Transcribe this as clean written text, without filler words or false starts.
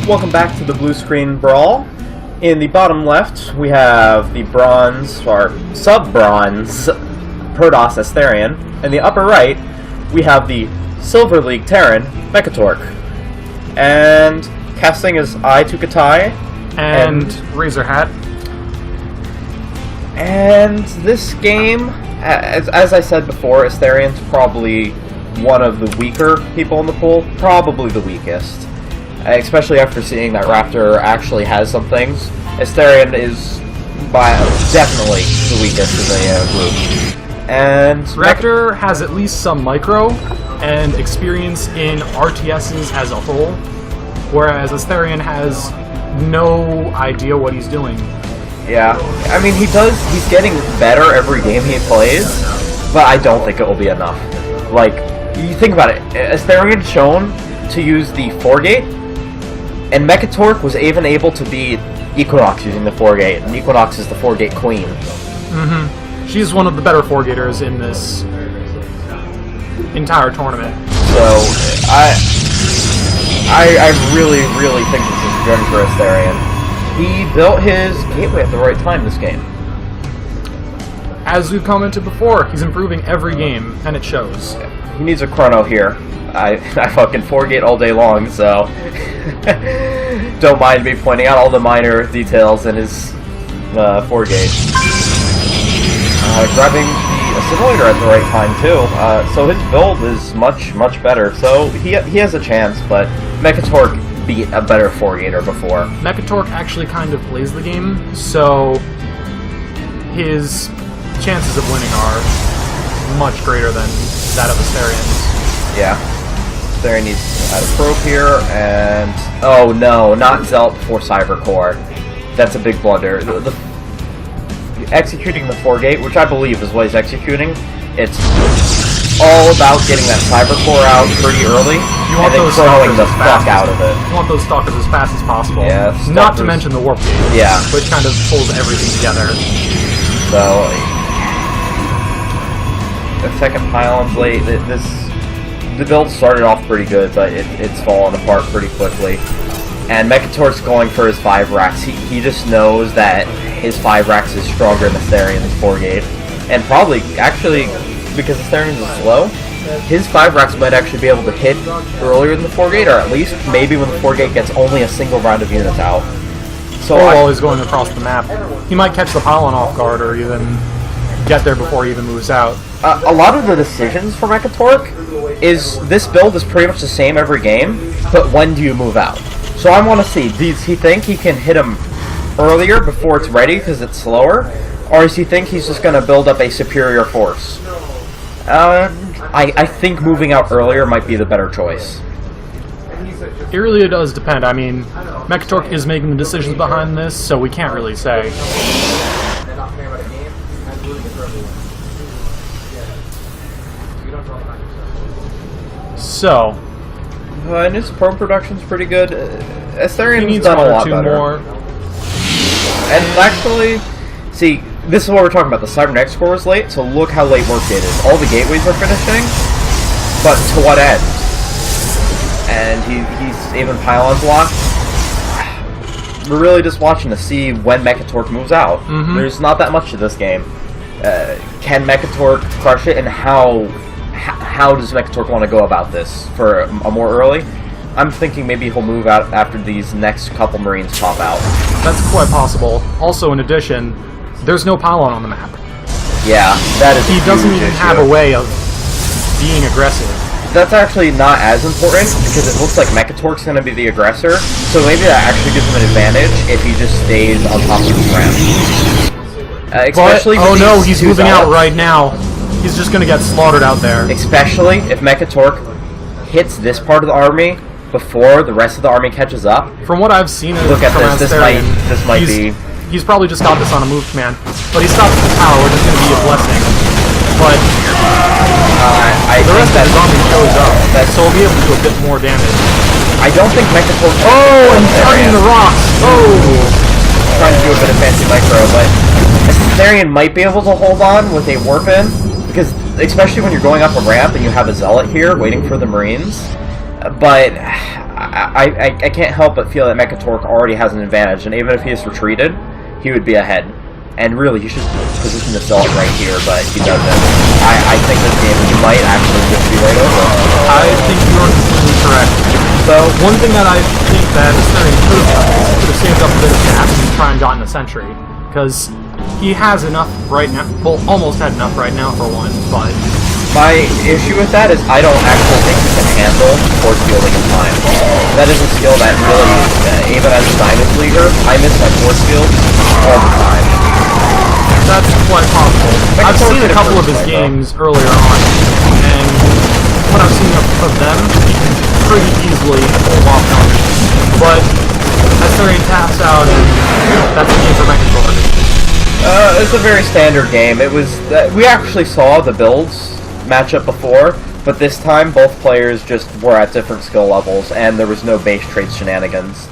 Welcome back to the Blue Screen Brawl. In the bottom left, we have the bronze, or sub-bronze, Protoss Astharian. In the upper right, we have the Silver League Terran, Mekkatorque. And casting is I to Katai. And Razor Hat. And this game, as I said before, Astharian's probably one of the weaker people in the pool. Probably the weakest. Especially after seeing that Raptor actually has some things. Astharian is definitely the weakest of the group. And Raptor has at least some micro and experience in RTSs as a whole, whereas Astharian has no idea what he's doing. Yeah, I mean he's getting better every game he plays, but I don't think it will be enough. Like, you think about it, Astharian's shown to use the 4-gate, and Mekkatorque was even able to beat Equinox using the 4-gate, and Equinox is the 4-gate queen. Mm-hmm. She's one of the better 4-gaters in this entire tournament. So, I really think this is good for Astharian. He built his gateway at the right time this game. As we've commented before, he's improving every game, and it shows. He needs a chrono here. I fucking 4-gate all day long, so don't mind me pointing out all the minor details in his 4-gate. Grabbing the assimilator at the right time too, so his build is much better. So he has a chance, but Mekkatorque beat a better 4-gater before. Mekkatorque actually kind of plays the game, so his chances of winning are much greater than that of Astharian's. Yeah. Astharian needs to add a probe here, and oh no, not Zelt before Cybercore. That's a big blunder. Executing the 4-gate, which I believe is what he's executing, it's all about getting that Cybercore out pretty early, and then throwing the fuck out of it. You want those stalkers as fast as possible. Yeah, not to mention the warp gate, yeah, which kind of pulls everything together. So the second pylon's late. The build started off pretty good, but it's fallen apart pretty quickly. And Mekkatorque's going for his 5 racks. He just knows that his 5 racks is stronger than Astharian's 4-gate. And probably, actually, because Astharian's is slow, his 5 racks might actually be able to hit earlier than the 4-gate, or at least maybe when the 4-gate gets only a single round of units out. So while he's going across the map, he might catch the pylon off guard, or even get there before he even moves out. A lot of the decisions for Mekkatorque is this build is pretty much the same every game, but when do you move out? So I want to see, does he think he can hit him earlier before it's ready because it's slower? Or does he think he's just going to build up a superior force? I think moving out earlier might be the better choice. It really does depend. I mean, Mekkatorque is making the decisions behind this, so we can't really say. So, and his probe production's pretty good. Astharian's done a lot better. More. And actually, see, this is what we're talking about. The Cybernetic score was late, so look how late work it is. All the gateways are finishing, but to what end? And he's even pylons locked. We're really just watching to see when Mekkatorque moves out. Mm-hmm. There's not that much to this game. Can Mekkatorque crush it, and how does Mekkatorque want to go about this for a more early? I'm thinking maybe he'll move out after these next couple Marines pop out. That's quite possible. Also, in addition, there's no pylon on the map. Yeah, that is. He doesn't even have a way of being aggressive. That's actually not as important because it looks like Mekkatorque's going to be the aggressor, so maybe that actually gives him an advantage if he just stays on top of his ramp. Especially oh no, he's moving out right now. He's just going to get slaughtered out there. Especially if Mekkatorque hits this part of the army before the rest of the army catches up. From what I've seen look at this. This might be. He's probably just got this on a move command, but he stops the power, which is going to be a blessing. But the rest of that army shows up, so we'll be able to do a bit more damage. I don't think Mekkatorque. Oh, and he's hugging the rocks. Oh, trying to do a bit of fancy micro, but Astharian might be able to hold on with a warp in. Because, especially when you're going up a ramp and you have a Zealot here waiting for the Marines. But I can't help but feel that Mekkatorque already has an advantage, and even if he is retreated, he would be ahead. And really, he should position the assault right here, but he doesn't. I think this game might actually just be right over. I think you're completely correct. So, one thing that I think that Astharian could have saved up a bit of gas and try and gotten a sentry, because he has enough right now, well, almost had enough right now for one, but... My issue with that is I don't actually think he can handle force fielding in time. That is a skill that really, even as a Diamond Leaguer, I miss my force field all the time. That's quite possible. I've seen a couple of his games earlier on, and what I've seen of them, he can pretty easily pull off numbers. But Astharian taps out, and that's a game for Mekkatorque. It's a very standard game. It was we actually saw the builds match up before, but this time both players just were at different skill levels, and there was no base trade shenanigans.